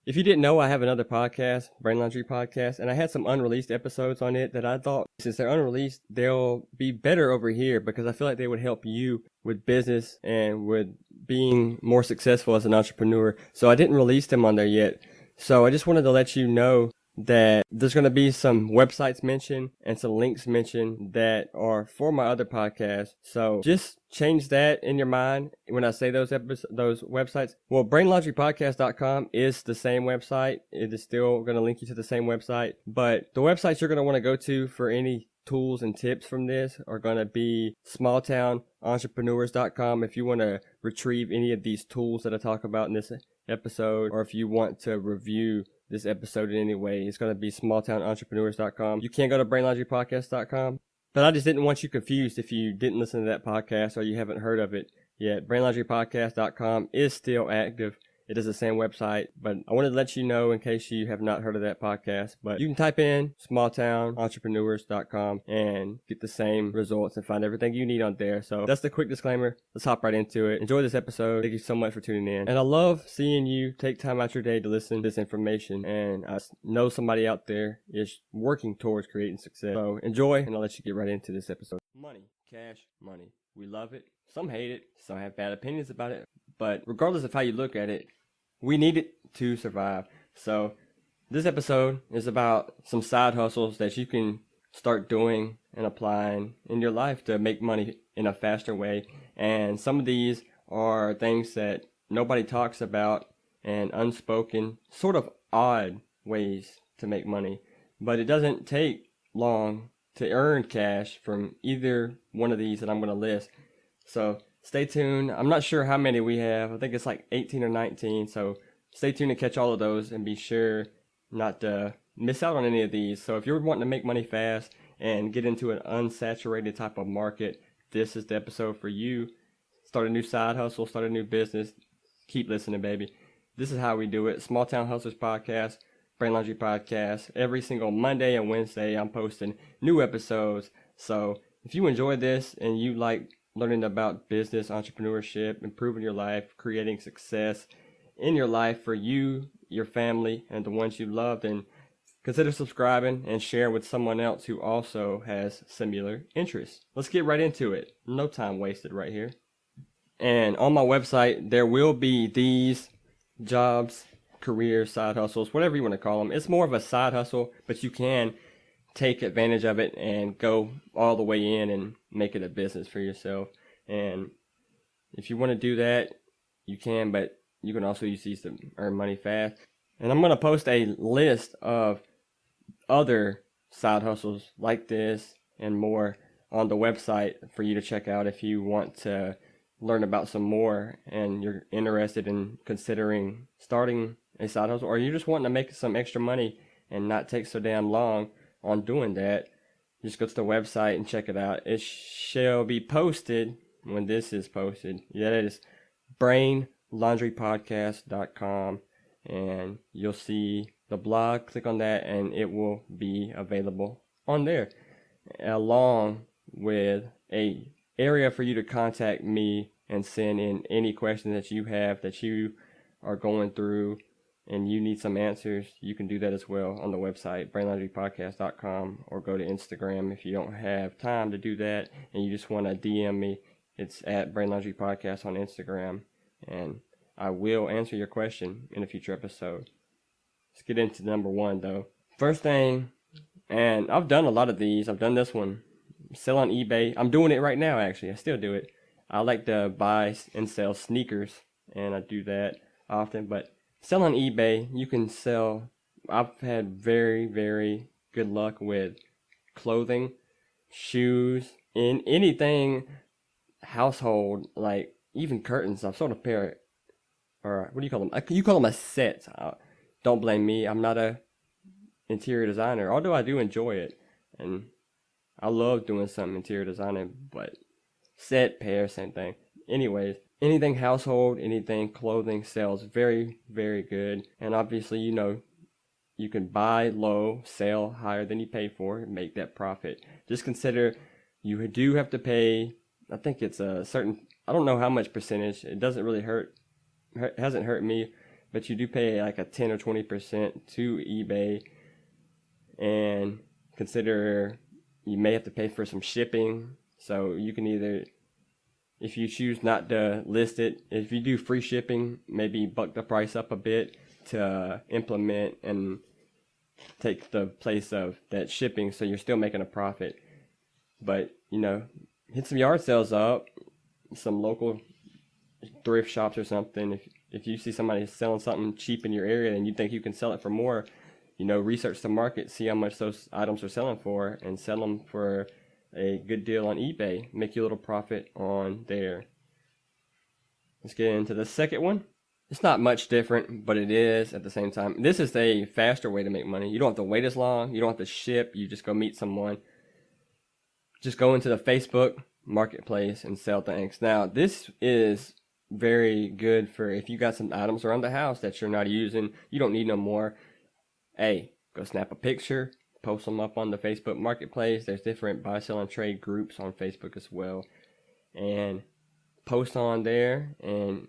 If you didn't know, I have another podcast, Brain Laundry Podcast, and I had some unreleased episodes on it that I thought, since they're unreleased, they'll be better over here because I feel like they would help you with business and with being more successful as an entrepreneur. So I didn't release them on there yet. So I just wanted to let you know that there's going to be some websites mentioned and some links mentioned that are for my other podcast. So just change that in your mind when I say those websites. Well, brainlaundrypodcast.com is the same website. It is still going to link you to the same website. But the websites you're going to want to go to for any tools and tips from this are going to be smalltownentrepreneurs.com if you want to retrieve any of these tools that I talk about in this episode, or if you want to review this episode in any way. It's going to be smalltownentrepreneurs.com. You can go to brainlaundrypodcast.com, but I just didn't want you confused if you didn't listen to that podcast or you haven't heard of it yet. brainlaundrypodcast.com is still active. It is the same website, but I wanted to let you know in case you have not heard of that podcast. But you can type in smalltownentrepreneurs.com and get the same results and find everything you need on there. So that's the quick disclaimer. Let's hop right into it. Enjoy this episode. Thank you so much for tuning in. And I love seeing you take time out your day to listen to this information. And I know somebody out there is working towards creating success. So enjoy, and I'll let you get right into this episode. Money, cash, money. We love it. Some hate it. Some have bad opinions about it. But regardless of how you look at it, we need it to survive. So this episode is about some side hustles that you can start doing and applying in your life to make money in a faster way. And some of these are things that nobody talks about and unspoken, sort of odd ways to make money. But it doesn't take long to earn cash from either one of these that I'm going to list. So stay tuned. I'm not sure how many we have. I think it's like 18 or 19. So stay tuned to catch all of those and be sure not to miss out on any of these. So if you're wanting to make money fast and get into an unsaturated type of market, this is the episode for you. Start a new side hustle, start a new business. Keep listening, baby. This is how we do it. Small Town Hustlers Podcast, Brain Laundry Podcast. Every single Monday and Wednesday, I'm posting new episodes. So if you enjoy this and you like learning about business, entrepreneurship, improving your life, creating success in your life for you, your family, and the ones you love, then consider subscribing and share with someone else who also has similar interests. Let's get right into it. No time wasted right here. And on my website, there will be these jobs, careers, side hustles, whatever you want to call them. It's more of a side hustle, but you can take advantage of it and go all the way in and make it a business for yourself. And if you want to do that, you can, but you can also use these to earn money fast. And I'm going to post a list of other side hustles like this and more on the website for you to check out if you want to learn about some more and you're interested in considering starting a side hustle, or you're just wanting to make some extra money and not take so damn long on doing that. Just go to the website and check it out. It shall be posted when this is posted. Yeah, it is brainlaundrypodcast.com, and you'll see the blog. Click on that and it will be available on there, along with a area for you to contact me and send in any questions that you have that you are going through and you need some answers. You can do that as well on the website, brainlaundrypodcast.com, or go to Instagram if you don't have time to do that and you just want to DM me. It's at brainlaundrypodcast on Instagram, and I will answer your question in a future episode. Let's get into number one, though. First thing, and I've done a lot of these. I've done this one, sell on eBay. I'm doing it right now, actually. I still do it. I like to buy and sell sneakers, and I do that often, but sell on eBay, you can sell. I've had very, very good luck with clothing, shoes, and anything household, like even curtains. I've sold a pair, or what do you call them? You call them a set. Don't blame me. I'm not a interior designer, although I do enjoy it, and I love doing some interior designing, but set, pair, same thing. Anyways, anything household, anything clothing sells very, very good. And obviously, you know, you can buy low, sell higher than you pay for, and make that profit. Just consider you do have to pay, I think it's a certain, I don't know how much percentage. It doesn't really hurt, hasn't hurt me, but you do pay like a 10 or 20% to eBay. And consider you may have to pay for some shipping. So you can either, if you choose not to list it, if you do free shipping, maybe buck the price up a bit to implement and take the place of that shipping, so you're still making a profit. But, hit some yard sales up, some local thrift shops or something. If you see somebody selling something cheap in your area and you think you can sell it for more, research the market, see how much those items are selling for, and sell them for a good deal on eBay. Make you a little profit on there. Let's get into the second one. It's not much different, but it is at the same time. This is a faster way to make money. You don't have to wait as long. You don't have to ship. You just go meet someone. Just go into the Facebook marketplace and sell things. Now, this is very good for if you got some items around the house that you're not using. You don't need no more. Hey, go snap a picture, post them up on the Facebook marketplace. There's different buy, sell, and trade groups on Facebook as well. And post on there, and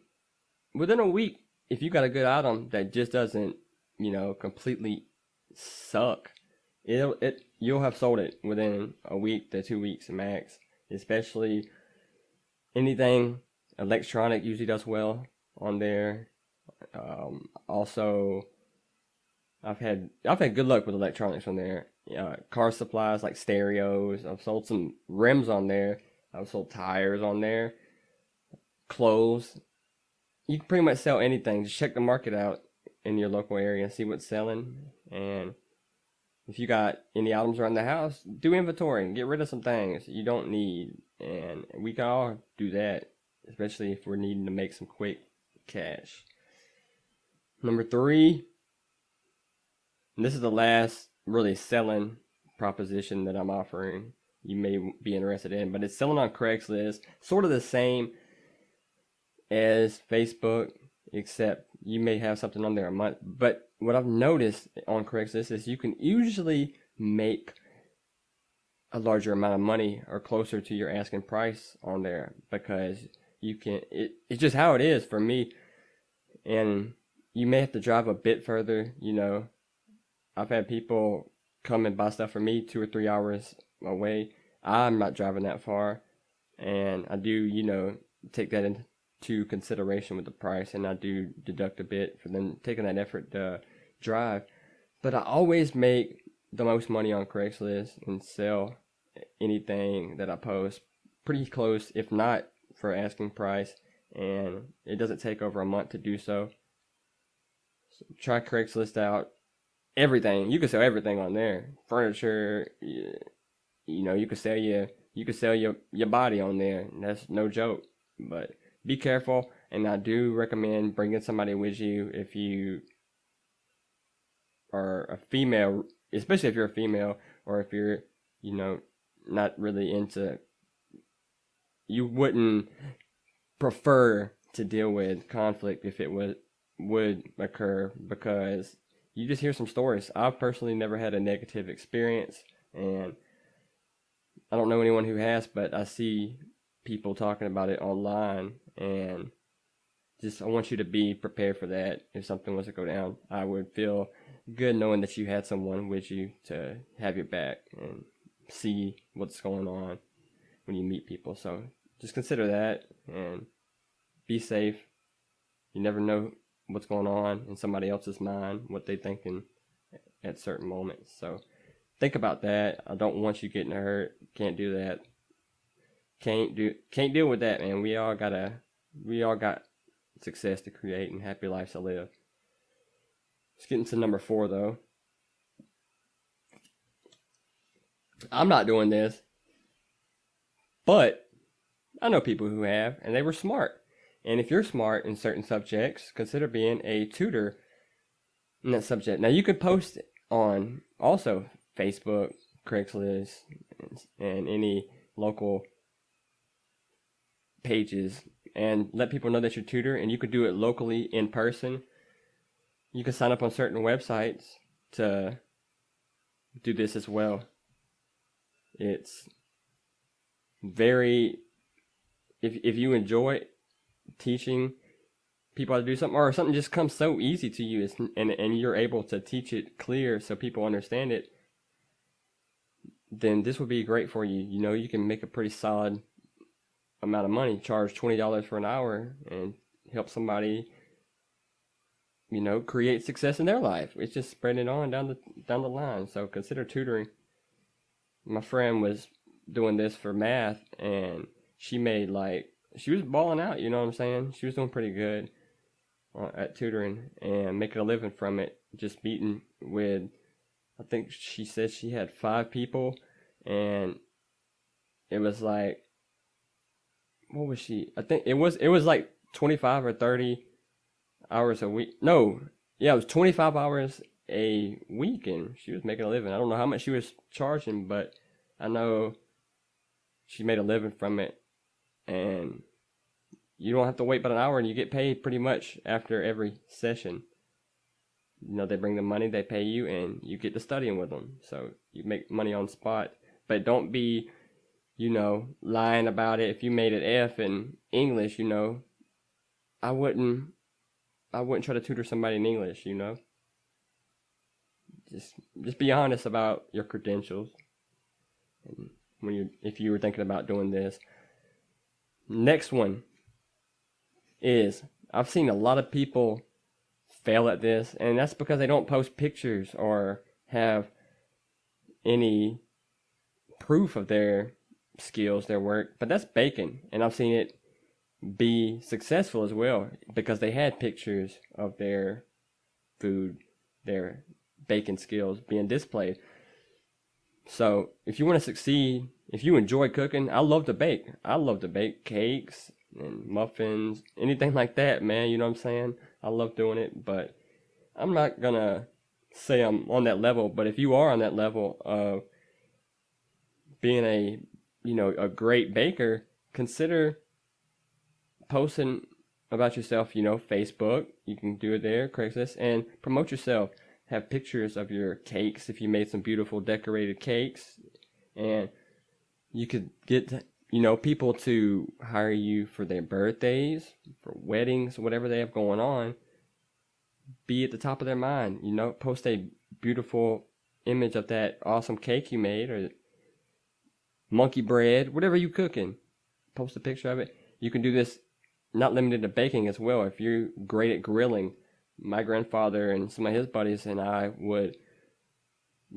within a week, if you got a good item that just doesn't, completely suck, you'll have sold it within a week to 2 weeks max. Especially anything electronic usually does well on there. Also, I've had good luck with electronics on there. Car supplies like stereos. I've sold some rims on there. I've sold tires on there. Clothes. You can pretty much sell anything. Just check the market out in your local area and see what's selling. And if you got any items around the house, do inventory and get rid of some things you don't need. And we can all do that, especially if we're needing to make some quick cash. Number 3, and this is the last really selling proposition that I'm offering you may be interested in, but it's selling on Craigslist. Sort of the same as Facebook, except you may have something on there a month. But what I've noticed on Craigslist is you can usually make a larger amount of money or closer to your asking price on there, because you can, it's just how it is for me. And you may have to drive a bit further. I've had people come and buy stuff for me 2 or 3 hours away. I'm not driving that far, and I do take that into consideration with the price, and I do deduct a bit for them taking that effort to drive. But I always make the most money on Craigslist and sell anything that I post pretty close, if not for asking price, and it doesn't take over a month to do so. So try Craigslist out. Everything, you can sell everything on there. Furniture, you can sell your body on there. That's no joke. But be careful, and I do recommend bringing somebody with you if you are a female, especially if you're a female, or if you're not really into, you wouldn't prefer to deal with conflict if it would occur, because you just hear some stories. I've personally never had a negative experience, and I don't know anyone who has, but I see people talking about it online, and I want you to be prepared for that. If something was to go down, I would feel good knowing that you had someone with you to have your back and see what's going on when you meet people. So just consider that and be safe. You never know what's going on in somebody else's mind, what they thinking at certain moments. So think about that. I don't want you getting hurt. Can't do that. Can't deal with that, man. We all got success to create and happy lives to live. Let's get into number 4 though. I'm not doing this, but I know people who have, and they were smart. And if you're smart in certain subjects, consider being a tutor in that subject. Now you could post on also Facebook, Craigslist, and any local pages, and let people know that you're a tutor, and you could do it locally in person. You can sign up on certain websites to do this as well. It's very, if you enjoy teaching people how to do something, or something just comes so easy to you, and you're able to teach it clear so people understand it, then this would be great for you. You know, you can make a pretty solid amount of money, charge $20 for an hour, and help somebody, you know, create success in their life. It's just spreading it on down the line. So consider tutoring. My friend was doing this for math, and she was balling out, you know what I'm saying? She was doing pretty good at tutoring and making a living from it, just meeting with, I think she said she had 5 people, and it was like, what was she? I think it was like 25 or 30 hours a week. No, yeah, it was 25 hours a week, and she was making a living. I don't know how much she was charging, but I know she made a living from it, and you don't have to wait but an hour, and you get paid pretty much after every session. You know, they bring the money, they pay you, and you get to studying with them. So you make money on spot. But don't be, you know, lying about it. If you made an F in English, you know, I wouldn't try to tutor somebody in English, you know. Just be honest about your credentials. And if you were thinking about doing this. Next one is, I've seen a lot of people fail at this, and that's because they don't post pictures or have any proof of their skills, their work. But that's baking, and I've seen it be successful as well because they had pictures of their food, their baking skills being displayed. So if you want to succeed, if you enjoy cooking, I love to bake. I love to bake cakes and muffins, anything like that, man. You know what I'm saying? I love doing it, but I'm not gonna say I'm on that level. But if you are on that level of being a great baker, consider posting about yourself, Facebook, you can do it there, Craigslist, and promote yourself. Have pictures of your cakes if you made some beautiful decorated cakes, and you could get people to hire you for their birthdays, for weddings, whatever they have going on. Be at the top of their mind. Post a beautiful image of that awesome cake you made, or monkey bread, whatever you cooking. Post a picture of it. You can do this not limited to baking as well. If you're great at grilling, my grandfather and some of his buddies and I would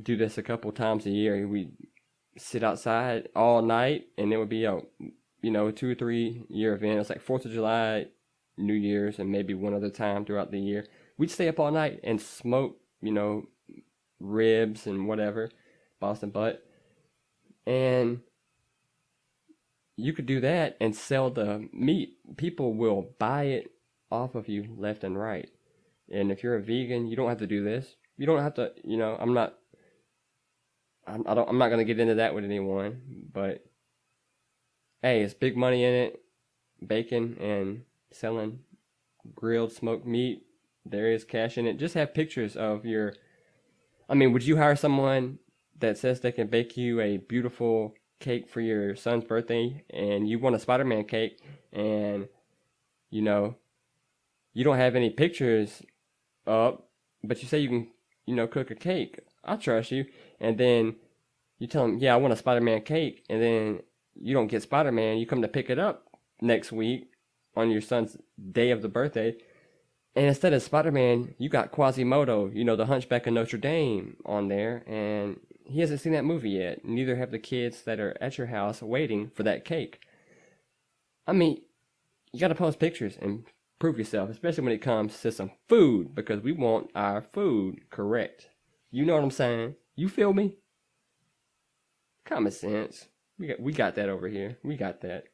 do this a couple times a year. We'd sit outside all night, and it would be a 2 or 3 year event. It's like 4th of July, New Year's, and maybe one other time throughout the year. We'd stay up all night and smoke, ribs and whatever, Boston butt. And you could do that and sell the meat. People will buy it off of you left and right. And if you're a vegan, you don't have to do this. You don't have to, I'm not going to get into that with anyone, but hey, it's big money in it. Bacon and selling grilled smoked meat. There is cash in it. Just have pictures of would you hire someone that says they can bake you a beautiful cake for your son's birthday, and you want a Spider-Man cake, and you don't have any pictures up, but you say you can cook a cake? I'll trust you. And then you tell them, yeah, I want a Spider-Man cake, and then you don't get Spider-Man. You come to pick it up next week on your son's day of the birthday, and instead of Spider-Man, you got Quasimodo, the Hunchback of Notre Dame on there, and he hasn't seen that movie yet. Neither have the kids that are at your house waiting for that cake. You got to post pictures and prove yourself, especially when it comes to some food, because we want our food correct. You know what I'm saying? You feel me? Common sense. We got that over here. We got that.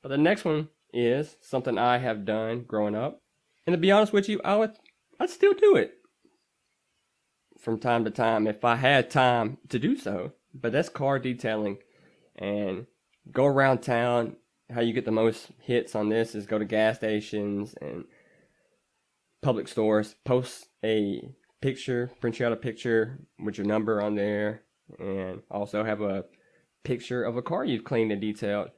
But the next one is something I have done growing up. And to be honest with you, I'd still do it from time to time if I had time to do so. But that's car detailing. And go around town. How you get the most hits on this is go to gas stations and public stores. Post a picture, print you out a picture with your number on there, and also have a picture of a car you've cleaned and detailed.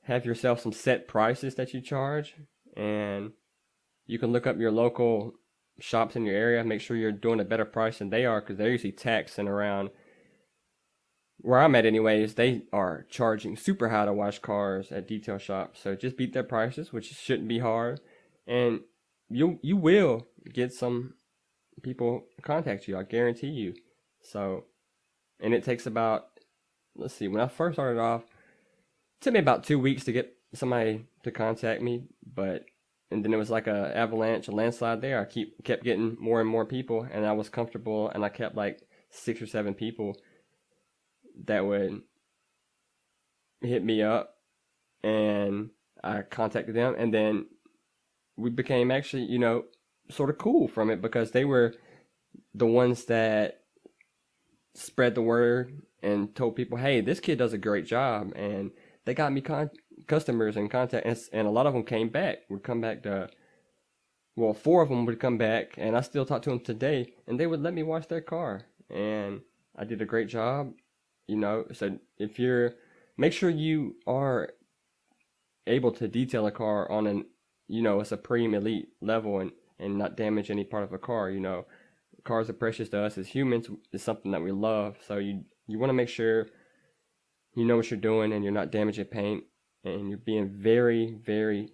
Have yourself some set prices that you charge, and you can look up your local shops in your area, make sure you're doing a better price than they are, because they're usually taxing around where I'm at anyways. They are charging super high to wash cars at detail shops. So just beat their prices, which shouldn't be hard, and you will get some people contact you, I guarantee you. So, and it takes about, let's see, when I first started off, it took me about 2 weeks to get somebody to contact me, and then it was like a avalanche, a landslide there. I kept getting more and more people, and I was comfortable, and I kept like 6 or 7 people that would hit me up, and I contacted them, and then we became actually, sort of cool from it, because they were the ones that spread the word and told people, hey, this kid does a great job, and they got me customers and contact, and a lot of them would come back to, well, 4 of them would come back, and I still talk to them today, and they would let me wash their car, and I did a great job, so make sure you are able to detail a car on a supreme elite level, and not damage any part of a car. Cars are precious to us as humans. It's something that we love, so you want to make sure you know what you're doing, and you're not damaging paint, and you're being very, very,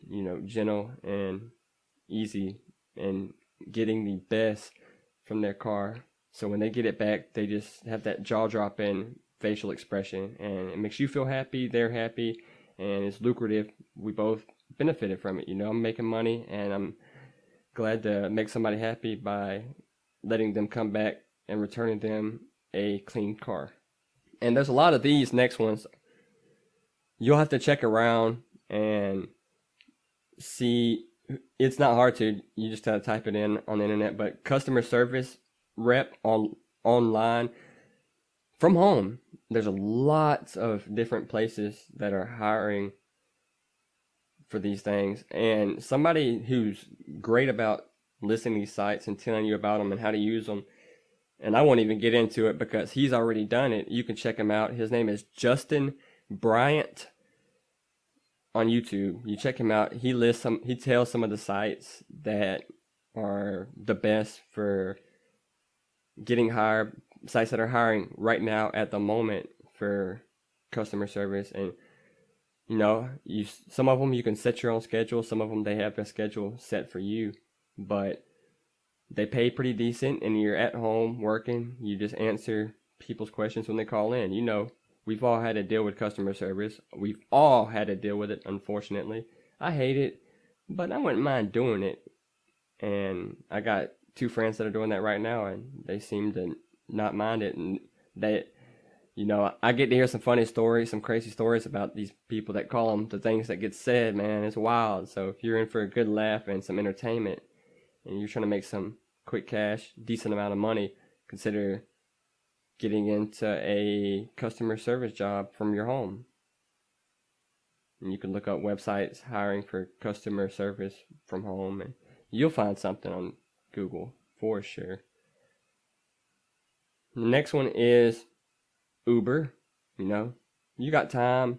gentle and easy, and getting the best from their car. So when they get it back, they just have that jaw-dropping facial expression, and it makes you feel happy, they're happy, and it's lucrative. We both benefited from it. I'm making money, and I'm glad to make somebody happy by letting them come back and returning them a clean car. And there's a lot of these next ones. You'll have to check around and see. It's not hard to. You just gotta type it in on the internet. But customer service rep online from home. There's a lots of different places that are hiring for these things. And somebody who's great about listing these sites and telling you about them and how to use them, and I won't even get into it because he's already done it. You can check him out. His name is Justin Bryant on YouTube. You check him out. He tells some of the sites that are the best for getting hired, sites that are hiring right now at the moment for customer service. And some of them you can set your own schedule. Some of them they have their schedule set for you, but they pay pretty decent, and you're at home working. You just answer people's questions when they call in. We've all had to deal with customer service. We've all had to deal with it, unfortunately. I hate it, but I wouldn't mind doing it. And I got 2 friends that are doing that right now, and they seem to not mind it. And I get to hear some funny stories, some crazy stories about these people that call them, the things that get said, man. It's wild. So if you're in for a good laugh and some entertainment, and you're trying to make some quick cash, decent amount of money, consider getting into a customer service job from your home. And you can look up websites hiring for customer service from home, and you'll find something on Google for sure. The next one is Uber. You got time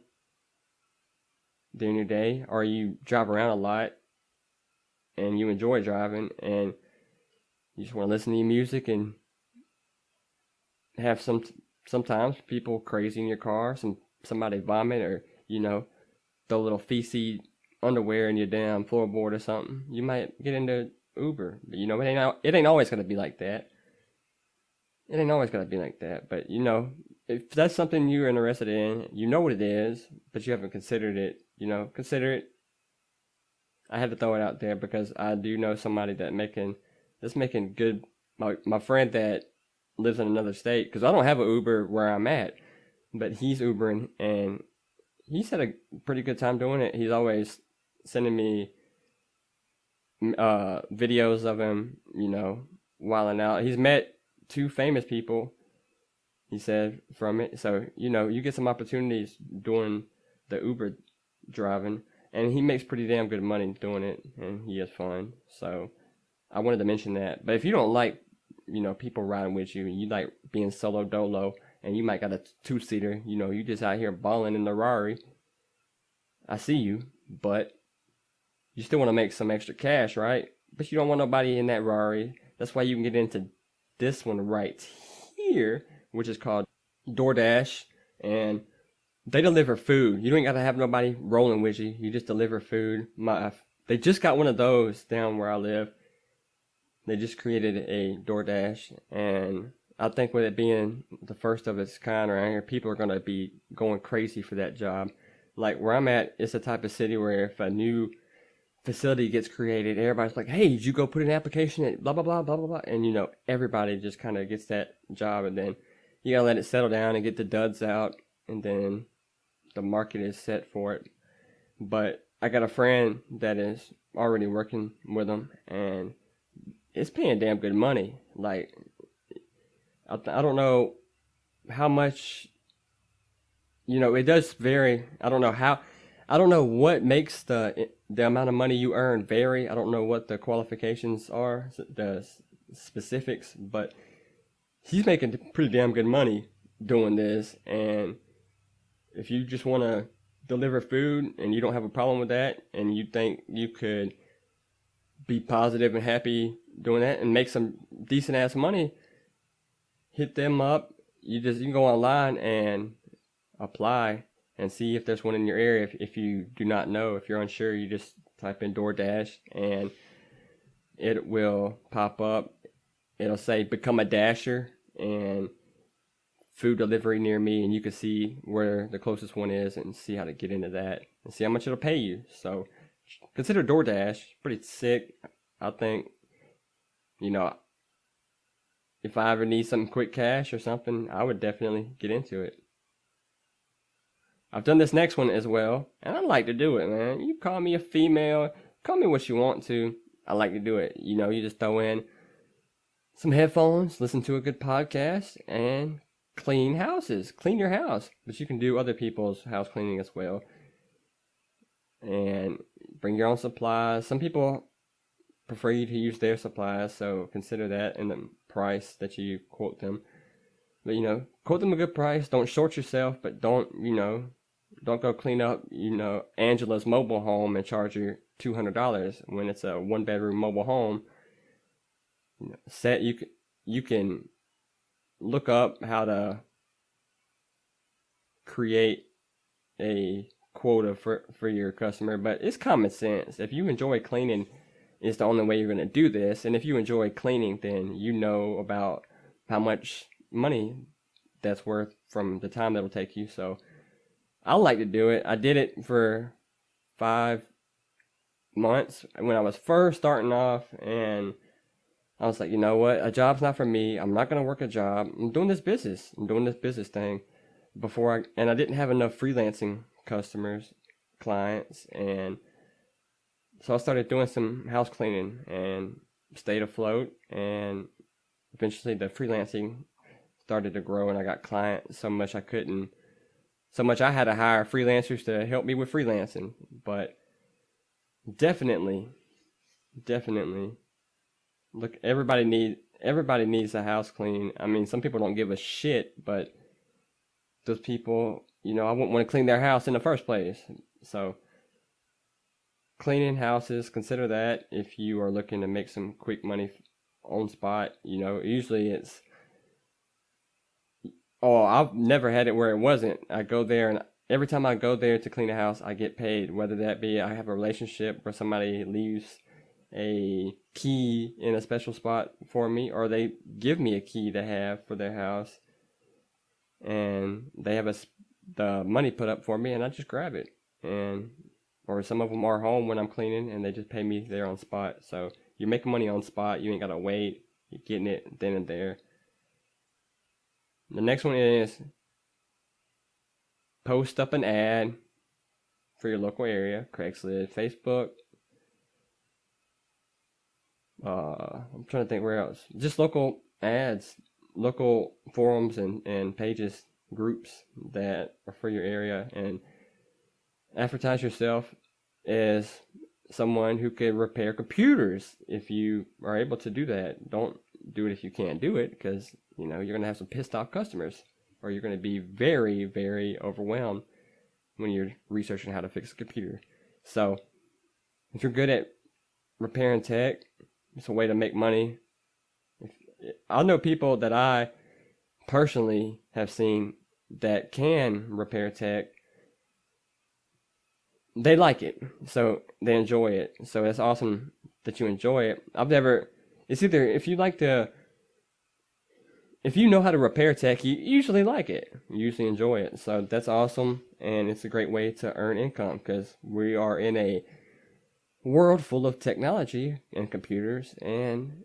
during your day, or you drive around a lot and you enjoy driving, and you just want to listen to your music and have sometimes people crazy in your car, somebody vomit, or throw a little feces underwear in your damn floorboard or something. You might get into Uber, but it ain't always gonna be like that. But if that's something you're interested in, you know what it is, but you haven't considered it. Consider it. I had to throw it out there because I do know somebody that's making good. My friend that lives in another state, because I don't have an Uber where I'm at, but he's Ubering, and he's had a pretty good time doing it. He's always sending me videos of him, wilding out. He's met 2 famous people, he said, from it. So, you get some opportunities doing the Uber driving, and he makes pretty damn good money doing it, and he has fun. So I wanted to mention that. But if you don't like, people riding with you, and you like being solo dolo, and you might got a 2-seater, you just out here balling in the Rari, I see you, but you still want to make some extra cash, right? But you don't want nobody in that Rari. That's why you can get into this one right here, which is called DoorDash, and they deliver food. You don't got to have nobody rolling with you. You just deliver food. They just got one of those down where I live. They just created a DoorDash, and I think with it being the first of its kind around here, people are going to be going crazy for that job. Like where I'm at, it's the type of city where if a new facility gets created, everybody's like, hey, did you go put an application at blah, blah, blah, blah, blah, blah. And, you know, everybody just kind of gets that job, and then you got to let it settle down and get the duds out, and then the market is set for it. But I got a friend that is already working with them, and it's paying damn good money. Like, I don't know how much, you know, it does vary. I don't know what makes the amount of money you earn vary. I don't know what the qualifications are, the specifics, but he's making pretty damn good money doing this. And if you just want to deliver food and you don't have a problem with that, and you think you could be positive and happy doing that and make some decent ass money, hit them up. You can go online and apply and see if there's one in your area. If you do not know, if you're unsure, you just type in DoorDash and it will pop up. It'll say become a dasher and food delivery near me, and you can see where the closest one is and see how to get into that and see how much it'll pay you. So consider DoorDash pretty sick. I think, you know, if I ever need some quick cash or something, I would definitely get into it. I've done this next one as well, and I like to do it, man. You call me a female, call me what you want to. I like to do it. You know, you just throw in some headphones, listen to a good podcast, and clean houses. Clean your house. But you can do other people's house cleaning as well. And bring your own supplies. Some people prefer you to use their supplies, so consider that in the price that you quote them. But, you know, quote them a good price. Don't short yourself, but don't go clean up, Angela's mobile home and charge her $200 when it's a 1-bedroom mobile home. You can look up how to create a quota for your customer, but it's common sense. If you enjoy cleaning, it's the only way you're going to do this. And if you enjoy cleaning, then you know about how much money that's worth from the time that'll take you. So I like to do it. I did it for 5 months when I was first starting off, and I was like, you know what? A job's not for me. I'm not going to work a job. I'm doing this business. I'm doing this business thing and I didn't have enough freelancing clients, and so I started doing some house cleaning and stayed afloat, and eventually the freelancing started to grow, and I got clients so much I had to hire freelancers to help me with freelancing. But definitely look, everybody needs a house clean. I mean, some people don't give a shit, but those people, I wouldn't want to clean their house in the first place. So cleaning houses, consider that if you are looking to make some quick money on spot. Usually it's, I've never had it where it wasn't. I go there, and every time I go there to clean a house, I get paid. Whether that be I have a relationship where somebody leaves a key in a special spot for me, or they give me a key to have for their house, and they have the money put up for me, and I just grab it. Or some of them are home when I'm cleaning, and they just pay me there on spot. So you're making money on spot. You ain't gotta wait. You're getting it then and there. The next one is post up an ad for your local area. Craigslist, Facebook. I'm trying to think where else. Just local ads, local forums and pages, groups that are for your area, and advertise yourself as someone who can repair computers if you are able to do that. Don't do it if you can't do it, because you're going to have some pissed off customers, or you're going to be very, very overwhelmed when you're researching how to fix a computer. So If you're good at repairing tech, it's a way to make money. I know people that I personally have seen that can repair tech. They like it, so they enjoy it. So it's awesome that you enjoy it. It's either if you know how to repair tech, you usually like it. You usually enjoy it. So that's awesome, and it's a great way to earn income because we are in a world full of technology and computers, and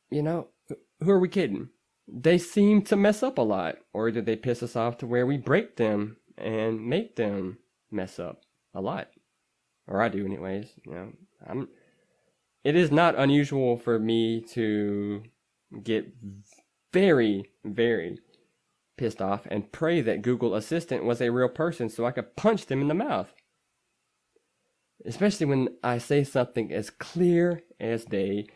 who are we kidding? They seem to mess up a lot, or do they piss us off to where we break them and make them mess up a lot? Or I do anyways. It is not unusual for me to get very, very pissed off and pray that Google Assistant was a real person so I could punch them in the mouth. Especially when I say something as clear as day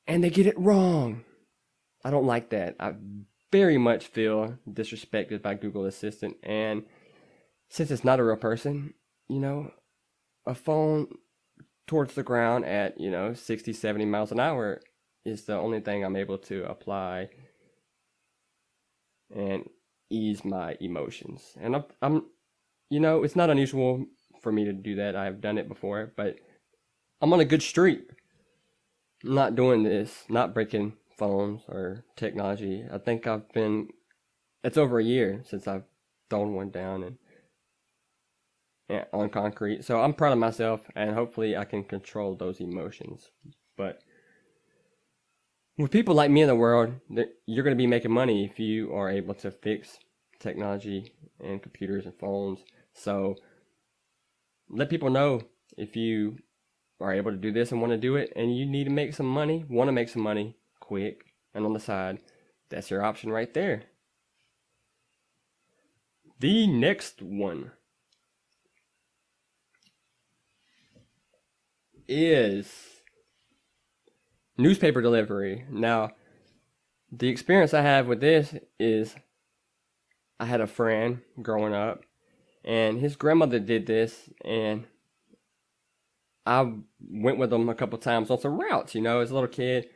and they get it wrong. I don't like that. I very much feel disrespected by Google Assistant, and since it's not a real person, a phone towards the ground at 60, 70 miles an hour is the only thing I'm able to apply and ease my emotions. And I'm it's not unusual for me to do that. I've done it before, but I'm on a good streak. I'm not doing this, not breaking phones or technology. I think it's over a year since I've thrown one down and on concrete. So I'm proud of myself, and hopefully I can control those emotions. But with people like me in the world, you're going to be making money if you are able to fix technology and computers and phones. So let people know if you are able to do this and want to do it, and you need to make some money, want to make some money quick and on the side. That's your option right there. The next one is newspaper delivery. Now, the experience I have with this is I had a friend growing up, and his grandmother did this, and I went with him a couple times on some routes. As a little kid,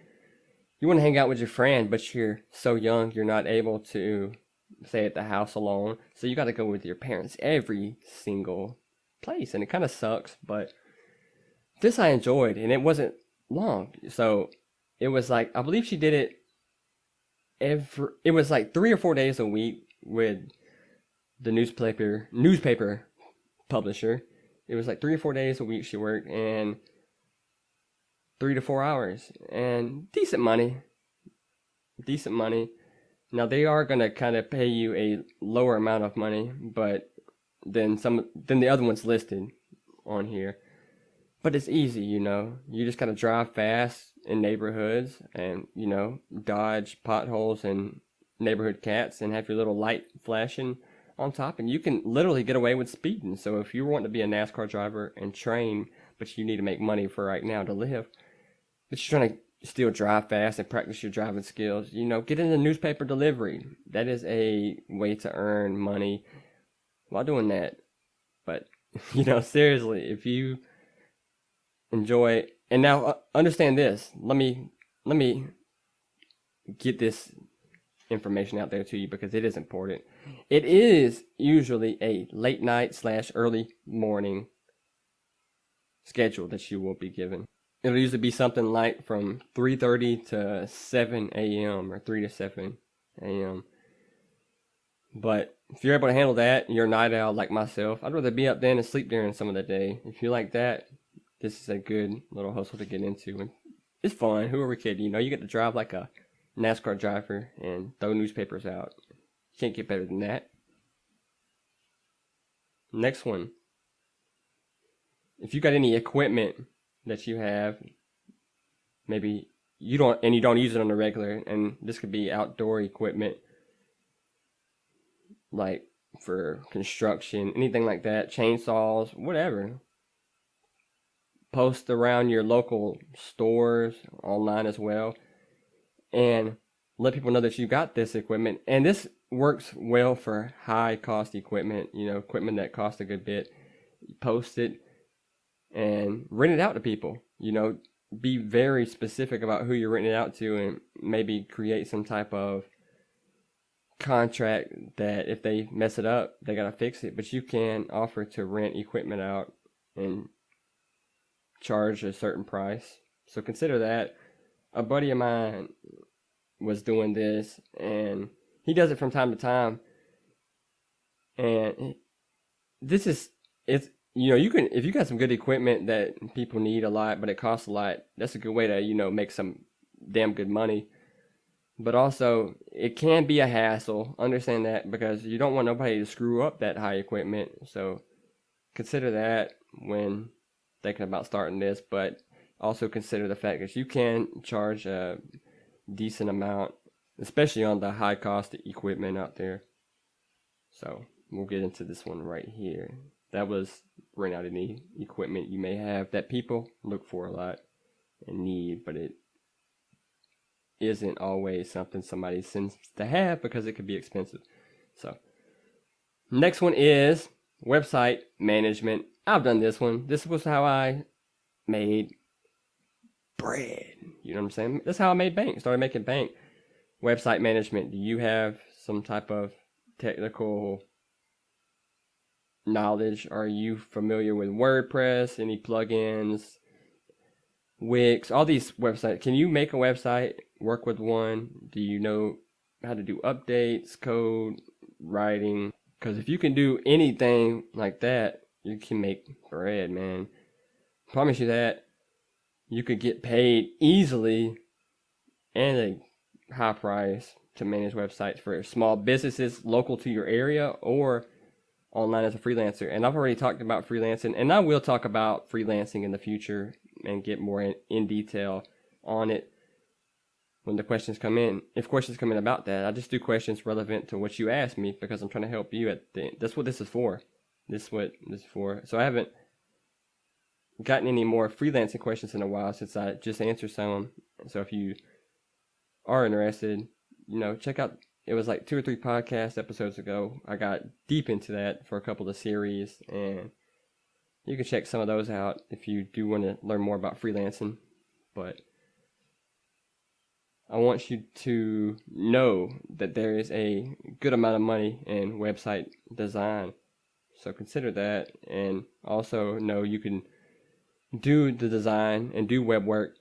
you want to hang out with your friend, but you're so young, you're not able to stay at the house alone. So you got to go with your parents every single place, and it kind of sucks, but this I enjoyed, and it wasn't long. So it was like, I believe she did it it was like 3 or 4 days a week with the newspaper publisher. It was like 3 or 4 days a week she worked, and 3 to 4 hours, and decent money. Now they are gonna kind of pay you a lower amount of money, but than the other ones listed on here. But it's easy, You just kind of drive fast in neighborhoods and, dodge potholes and neighborhood cats and have your little light flashing on top. And you can literally get away with speeding. So if you want to be a NASCAR driver and train, but you need to make money for right now to live, but you're trying to still drive fast and practice your driving skills, get into newspaper delivery. That is a way to earn money while doing that. But, seriously, if you enjoy, and now understand this. Let me get this information out there to you because it is important. It is usually a late night / early morning schedule that you will be given. It'll usually be something like from 3:30 to 7 a.m. or 3 to 7 a.m. But if you're able to handle that, you're a night owl like myself. I'd rather be up then and sleep during some of the day. If you like that, this is a good little hustle to get into, and it's fun. Who are we kidding? You get to drive like a NASCAR driver and throw newspapers out. You can't get better than that. Next one. If you got any equipment that you have, maybe you don't use it on the regular, and this could be outdoor equipment, like for construction, anything like that, chainsaws, whatever. Post around your local stores, online as well, and let people know that you got this equipment. And this works well for high cost equipment, equipment that costs a good bit. You post it, and rent it out to people. Be very specific about who you're renting it out to, and maybe create some type of contract that if they mess it up, they gotta fix it. But you can offer to rent equipment out and charge a certain price. So consider that. A buddy of mine was doing this, and he does it from time to time. And you can, if you got some good equipment that people need a lot, but it costs a lot, that's a good way to, make some damn good money. But also, it can be a hassle. Understand that, because you don't want nobody to screw up that high equipment. So consider that when thinking about starting this. But also consider the fact that you can charge a decent amount, especially on the high cost equipment out there. So we'll get into this one right here. That was rent out any equipment you may have that people look for a lot and need, but it isn't always something somebody seems to have because it could be expensive. So next one is website management. I've done this one. This was how I made bread. You know what I'm saying? That's how I made bank. Started making bank. Website management. Do you have some type of technical knowledge? Are you familiar with WordPress? Any plugins? Wix? All these websites. Can you make a website? Work with one? Do you know how to do updates, code, writing? Because if you can do anything like that, you can make bread, man. Promise you that. You could get paid easily and a high price to manage websites for small businesses local to your area or online as a freelancer. And I've already talked about freelancing, and I will talk about freelancing in the future and get more in detail on it when the questions come in. If questions come in about that, I just do questions relevant to what you ask me because I'm trying to help you at the end. That's what this is for. This is what this is for. So I haven't gotten any more freelancing questions in a while since I just answered some. So if you are interested, check out, it was like 2 or 3 podcast episodes ago. I got deep into that for a couple of series, and you can check some of those out if you do want to learn more about freelancing. But I want you to know that there is a good amount of money in website design. So consider that, and also know you can do the design and do web work,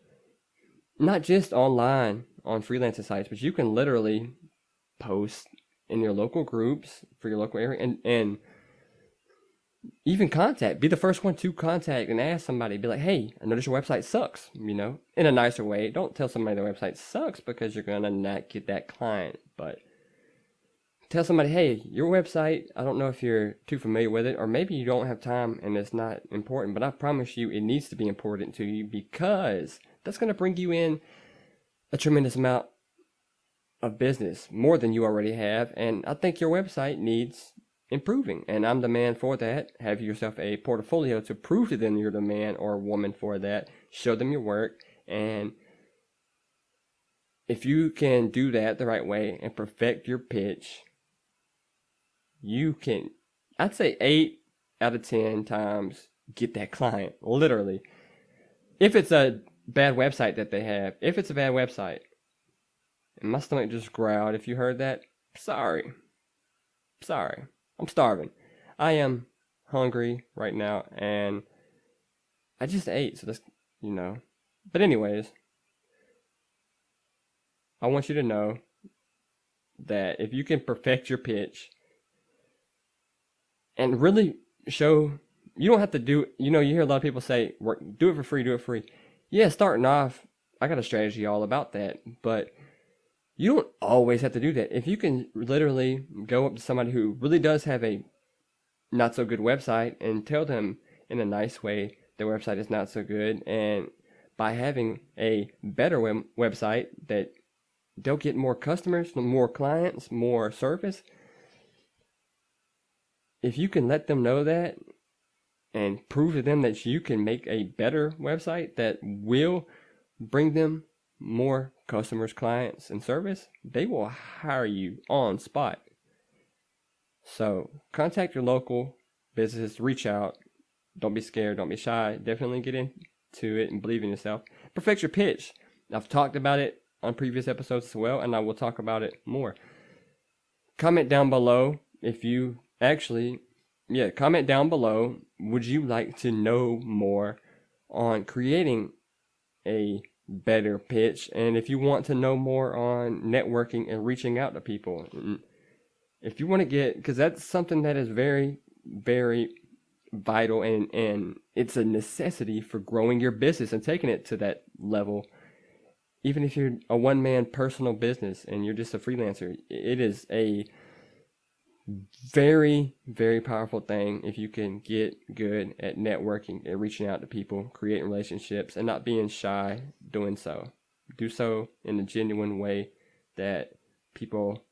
not just online on freelancing sites, but you can literally post in your local groups for your local area, and even be the first one to contact and ask somebody, be like, hey, I noticed your website sucks, in a nicer way. Don't tell somebody their website sucks because you're going to not get that client, but tell somebody, hey, your website, I don't know if you're too familiar with it, or maybe you don't have time and it's not important, but I promise you it needs to be important to you because that's going to bring you in a tremendous amount of business, more than you already have, and I think your website needs improving, and I'm the man for that. Have yourself a portfolio to prove to them you're the man or woman for that. Show them your work, and if you can do that the right way and perfect your pitch, you can, I'd say 8 out of 10 times get that client, literally. If it's a bad website that they have, if it's a bad website, and my stomach just growled if you heard that, sorry, I'm starving. I am hungry right now, and I just ate, so that's, But anyways, I want you to know that if you can perfect your pitch and really show, you don't have to do, you hear a lot of people say, do it for free. Yeah, starting off, I got a strategy all about that, but you don't always have to do that. If you can literally go up to somebody who really does have a not so good website and tell them in a nice way their website is not so good, and by having a better website that they'll get more customers, more clients, more service. If you can let them know that and prove to them that you can make a better website that will bring them more customers, clients, and service, they will hire you on spot. So contact your local businesses, reach out, Don't be scared. Don't be shy. Definitely get into it and believe in yourself. Perfect your pitch. I've talked about it on previous episodes as well, and I will talk about it more. Comment down below if you comment down below. Would you like to know more on creating a better pitch? And if you want to know more on networking and reaching out to people, if you want to get, because that's something that is very, very vital, and it's a necessity for growing your business and taking it to that level. Even if you're a one-man personal business and you're just a freelancer, it is a very, very powerful thing if you can get good at networking and reaching out to people, creating relationships, and not being shy doing so. Do so in a genuine way that people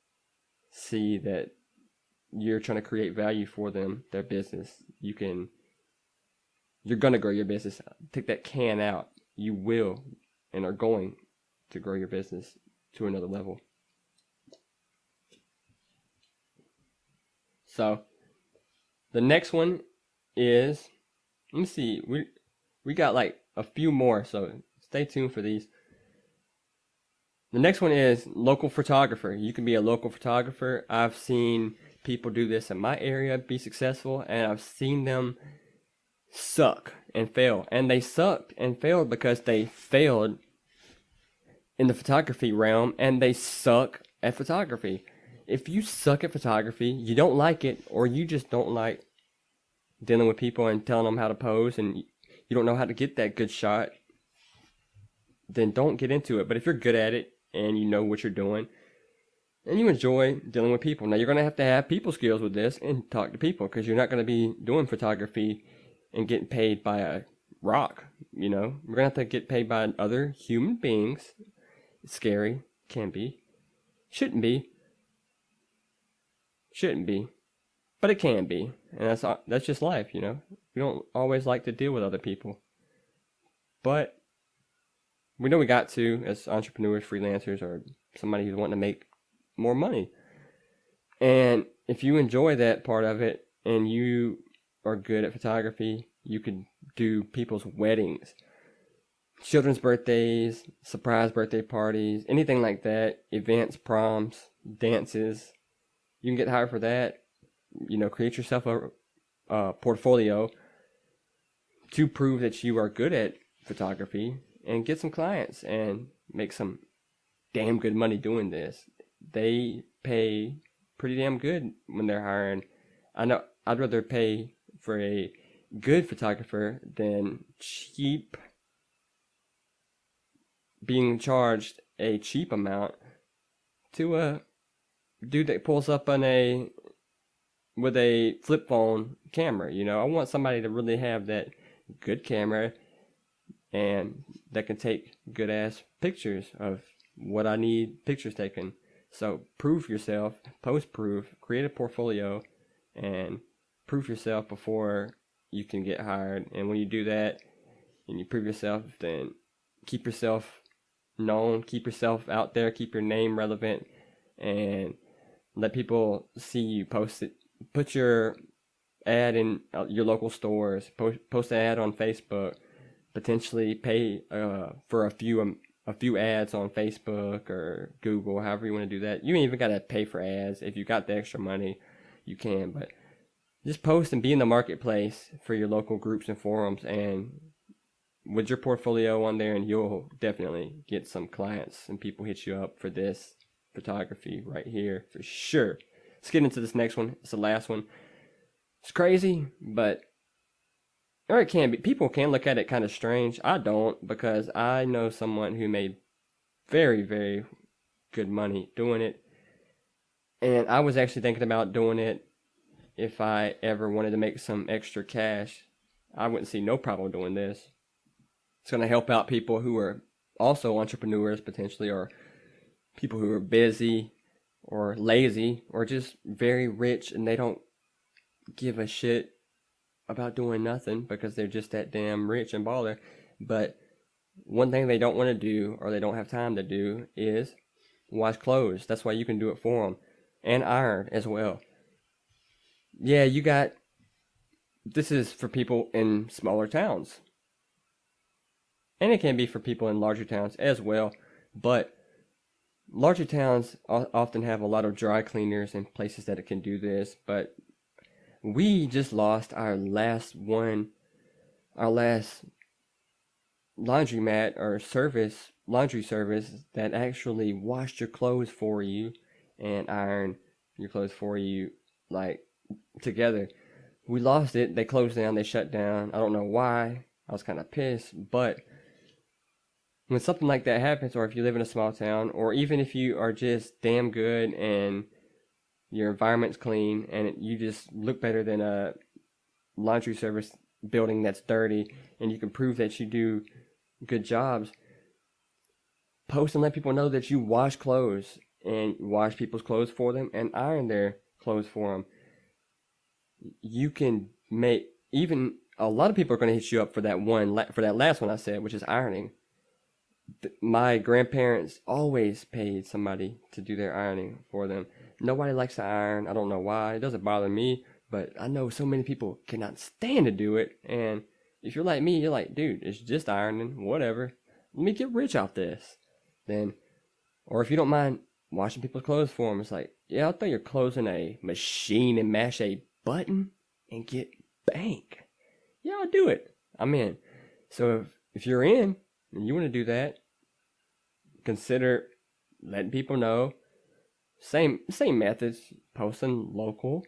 see that you're trying to create value for them, their business. You're going to grow your business. Take that can out. You will and are going to grow your business to another level. So the next one is, let me see, we got like a few more, so stay tuned for these. The next one is local photographer. You can be a local photographer. I've seen people do this in my area, be successful, and I've seen them suck and fail. And they sucked and failed because they failed in the photography realm, and they suck at photography. If you suck at photography, you don't like it, or you just don't like dealing with people and telling them how to pose, and you don't know how to get that good shot, then don't get into it. But if you're good at it and you know what you're doing and you enjoy dealing with people, now you're going to have people skills with this and talk to people, because you're not going to be doing photography and getting paid by a rock. You're going to have to get paid by other human beings. It's scary. Can be. Shouldn't be, but it can be, and that's just life. We don't always like to deal with other people, but we know we got to, as entrepreneurs, freelancers, or somebody who's wanting to make more money. And if you enjoy that part of it and you are good at photography, you could do people's weddings, children's birthdays, surprise birthday parties, anything like that, events, proms, dances. You can get hired for that. Create yourself a portfolio to prove that you are good at photography and get some clients and make some damn good money doing this. They pay pretty damn good when they're hiring. I know I'd rather pay for a good photographer than being charged a cheap amount to a dude that pulls up with a flip phone camera. I want somebody to really have that good camera and that can take good ass pictures of what I need pictures taken. So prove yourself, post proof, create a portfolio, and prove yourself before you can get hired. And when you do that and you prove yourself, then keep yourself known, keep yourself out there, keep your name relevant, and let people see you. Post it, put your ad in your local stores, post an ad on Facebook, potentially pay for a few ads on Facebook or Google, however you want to do that. You ain't even got to pay for ads. If you got the extra money, you can, but just post and be in the marketplace for your local groups and forums, and with your portfolio on there, and you'll definitely get some clients and people hit you up for this photography right here for sure. Let's get into this next one. It's the last one. It's crazy, but or it can be. People can look at it kind of strange. I don't, because I know someone who made very, very good money doing it, and I was actually thinking about doing it if I ever wanted to make some extra cash. I wouldn't see no problem doing this. It's going to help out people who are also entrepreneurs potentially, or people who are busy or lazy or just very rich and they don't give a shit about doing nothing because they're just that damn rich and baller. But one thing they don't want to do, or they don't have time to do, is wash clothes. That's why you can do it for them, and iron as well. Yeah, you got this is for people in smaller towns. And it can be for people in larger towns as well. But larger towns often have a lot of dry cleaners and places that it can do this. But we just lost our last laundromat or laundry service that actually washed your clothes for you and ironed your clothes for you, like, together. We lost it. They closed down. They shut down. I don't know why. I was kind of pissed. But when something like that happens, or if you live in a small town, or even if you are just damn good and your environment's clean and you just look better than a laundry service building that's dirty, and you can prove that you do good jobs, post and let people know that you wash clothes and wash people's clothes for them and iron their clothes for them. You can make, even a lot of people are going to hit you up for that last one I said, which is ironing. My grandparents always paid somebody to do their ironing for them. Nobody likes to iron. I don't know why. It doesn't bother me, but I know so many people cannot stand to do it. And if you're like me, you're like, dude, it's just ironing, whatever. Let me get rich off this. Then, or if you don't mind washing people's clothes for them, it's like, yeah, I'll throw your clothes in a machine and mash a button and get bank. Yeah, I'll do it. I'm in. So if you're in and you want to do that, consider letting people know. Same methods, posting local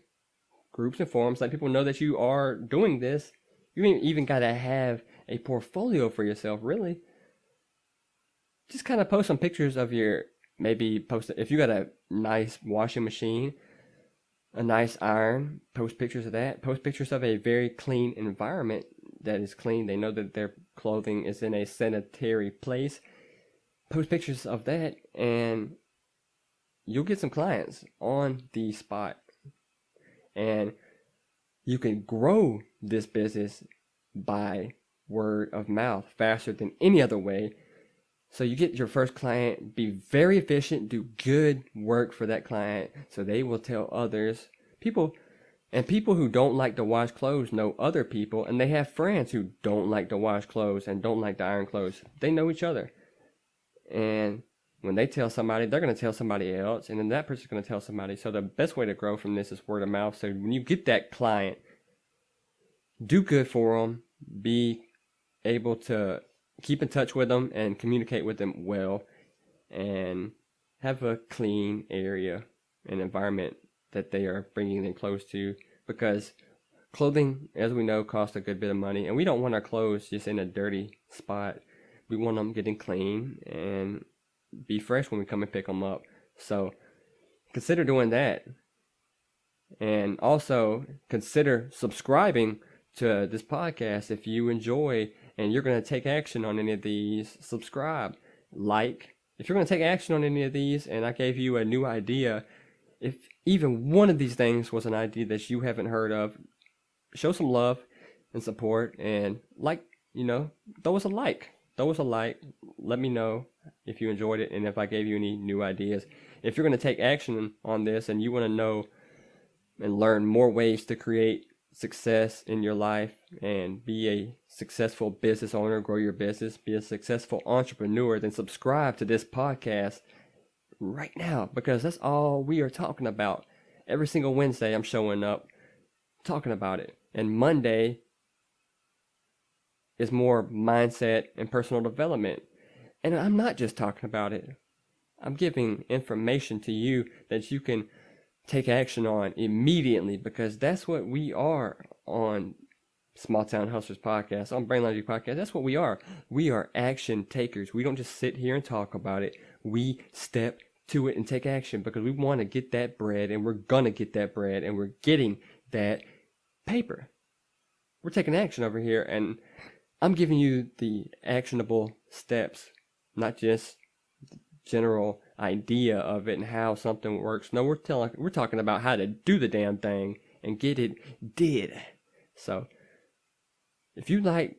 groups and forums, let people know that you are doing this. You ain't even got to have a portfolio for yourself, really. Just kind of post some pictures of maybe post, if you got a nice washing machine, a nice iron, post pictures of that. Post pictures of a very clean environment that is clean. They know that their clothing is in a sanitary place. Post pictures of that, and you'll get some clients on the spot. And you can grow this business by word of mouth faster than any other way. So you get your first client, be very efficient, do good work for that client, so they will tell others. People who don't like to wash clothes know other people, and they have friends who don't like to wash clothes and don't like to iron clothes. They know each other. And when they tell somebody, they're going to tell somebody else, and then that person's going to tell somebody. So the best way to grow from this is word of mouth. So when you get that client, do good for them, be able to keep in touch with them and communicate with them well, and have a clean area and environment that they are bringing them close to, because clothing, as we know, costs a good bit of money, and we don't want our clothes just in a dirty spot. We want them getting clean and be fresh when we come and pick them up. So consider doing that, and also consider subscribing to this podcast if you enjoy and you're going to take action on any of these. Subscribe, like. If you're going to take action on any of these and I gave you a new idea, if even one of these things was an idea that you haven't heard of, show some love and support, and throw us a like. Let me know if you enjoyed it and if I gave you any new ideas. If you're going to take action on this and you want to know and learn more ways to create success in your life and be a successful business owner, grow your business, be a successful entrepreneur, then subscribe to this podcast right now, because that's all we are talking about. Every single Wednesday I'm showing up talking about it, and Monday is more mindset and personal development. And I'm not just talking about it. I'm giving information to you that you can take action on immediately, because that's what we are on Small Town Hustlers Podcast, on Brain Laundry Podcast. That's what we are. We are action takers. We don't just sit here and talk about it. We step to it and take action, because we want to get that bread, and we're going to get that bread, and we're getting that paper. We're taking action over here, and I'm giving you the actionable steps, not just general idea of it and how something works. No, we're talking about how to do the damn thing and get it did. So if you like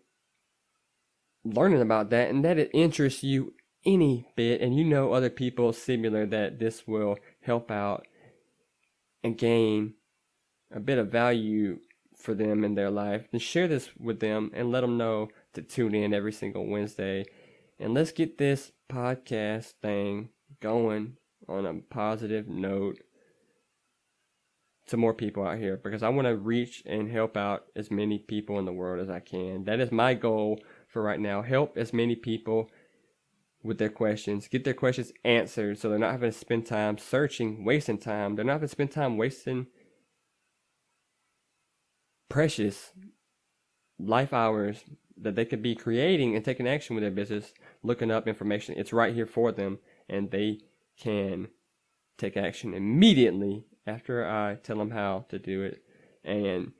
learning about that and that it interests you any bit, and you know other people similar that this will help out and gain a bit of value for them in their life, then share this with them and let them know to tune in every single Wednesday. And let's get this podcast thing going on a positive note to more people out here, because I want to reach and help out as many people in the world as I can. That is my goal for right now. Help as many people with their questions, get their questions answered, so they're not having to spend time searching, wasting time. They're not having to spend time wasting precious life hours that they could be creating and taking action with their business, looking up information. It's right here for them, and they can take action immediately after I tell them how to do it. And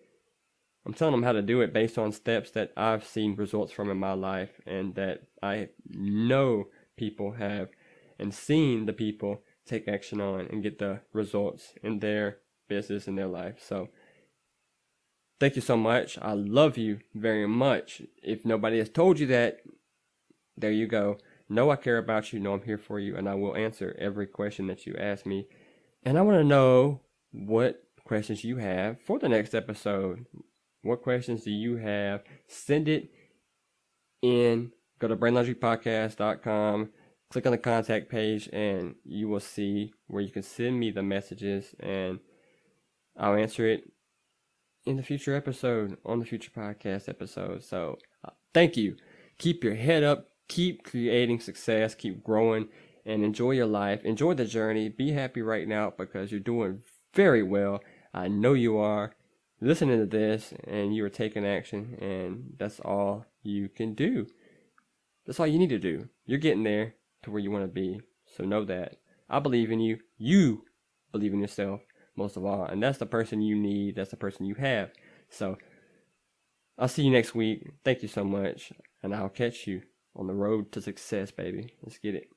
I'm telling them how to do it based on steps that I've seen results from in my life, and that I know people have, and seen the people take action on and get the results in their business and their life. So thank you so much. I love you very much. If nobody has told you that, there you go. Know I care about you. Know I'm here for you, and I will answer every question that you ask me. And I want to know what questions you have for the next episode. What questions do you have? Send it in. Go to brainlaundrypodcast.com. Click on the contact page, and you will see where you can send me the messages, and I'll answer it in the future episode, on the future podcast episode. So thank you. Keep your head up. Keep creating success. Keep growing, and enjoy your life. Enjoy the journey. Be happy right now, because you're doing very well. I know you are. Listening to this, and you are taking action, and that's all you can do. That's all you need to do. You're getting there to where you want to be. So know that. I believe in you. You believe in yourself most of all. And that's the person you need. That's the person you have. So I'll see you next week. Thank you so much. And I'll catch you on the road to success, baby. Let's get it.